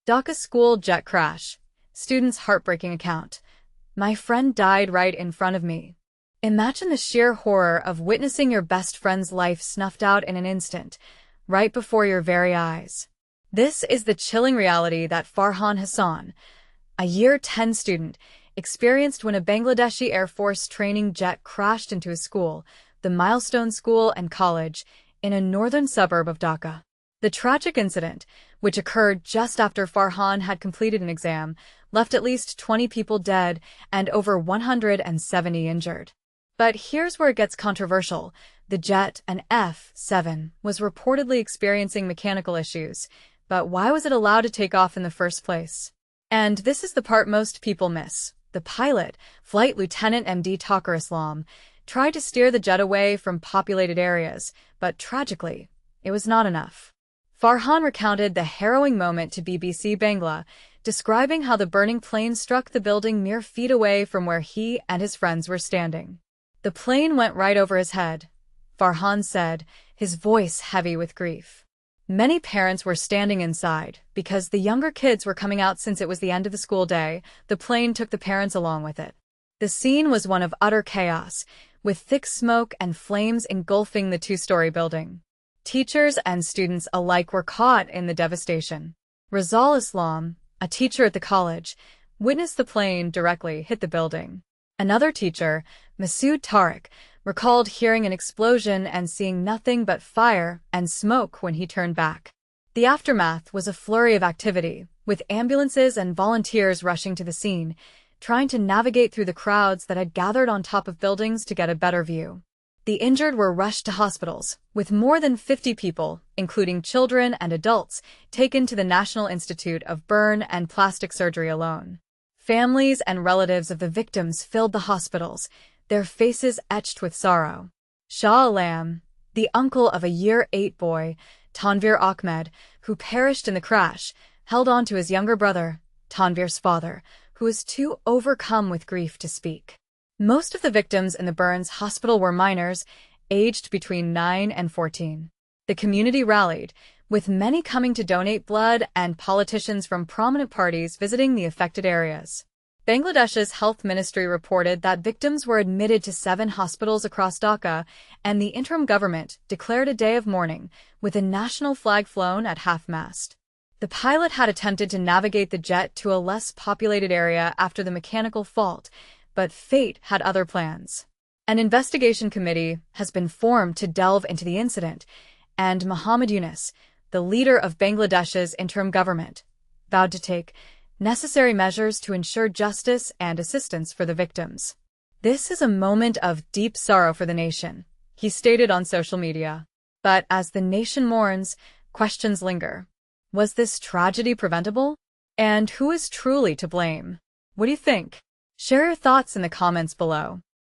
Dhaka school jet crash. Student's heartbreaking account. My friend died right in front of me. Imagine the sheer horror of witnessing your best friend's life snuffed out in an instant, right before your very eyes. This is the chilling reality that Farhan Hasan, a Year 10 student, experienced when a Bangladeshi Air Force training jet crashed into his school, the Milestone School and College, in a northern suburb of Dhaka. The tragic incident, which occurred just after Farhan had completed an exam, left at least 20 people dead and over 170 injured. But here's where it gets controversial. The jet, an F-7, was reportedly experiencing mechanical issues, but why was it allowed to take off in the first place? And this is the part most people miss. The pilot, Flight Lieutenant MD Taqir Islam, tried to steer the jet away from populated areas, but tragically, it was not enough. Farhan recounted the harrowing moment to BBC Bangla, describing how the burning plane struck the building mere feet away from where he and his friends were standing. The plane went right over his head, Farhan said, his voice heavy with grief. Many parents were standing inside, because the younger kids were coming out since it was the end of the school day. The plane took the parents along with it. The scene was one of utter chaos, with thick smoke and flames engulfing the two-story building. Teachers and students alike were caught in the devastation. Rizal Islam, a teacher at the college, witnessed the plane directly hit the building. Another teacher, Masood Tariq, recalled hearing an explosion and seeing nothing but fire and smoke when he turned back. The aftermath was a flurry of activity, with ambulances and volunteers rushing to the scene, trying to navigate through the crowds that had gathered on top of buildings to get a better view. The injured were rushed to hospitals, with more than 50 people, including children and adults, taken to the National Institute of Burn and Plastic Surgery alone. Families and relatives of the victims filled the hospitals, their faces etched with sorrow. Shah Alam, the uncle of a Year 8 boy, Tanvir Ahmed, who perished in the crash, held on to his younger brother, Tanvir's father, who was too overcome with grief to speak. Most of the victims in the Burns hospital were minors, aged between 9 and 14. The community rallied, with many coming to donate blood and politicians from prominent parties visiting the affected areas. Bangladesh's health ministry reported that victims were admitted to 7 hospitals across Dhaka, and the interim government declared a day of mourning, with a national flag flown at half-mast. The pilot had attempted to navigate the jet to a less populated area after the mechanical fault, but fate had other plans. An investigation committee has been formed to delve into the incident, and Muhammad Yunus, the leader of Bangladesh's interim government, vowed to take necessary measures to ensure justice and assistance for the victims. This is a moment of deep sorrow for the nation, he stated on social media. But as the nation mourns, questions linger. Was this tragedy preventable? And who is truly to blame? What do you think? Share your thoughts in the comments below.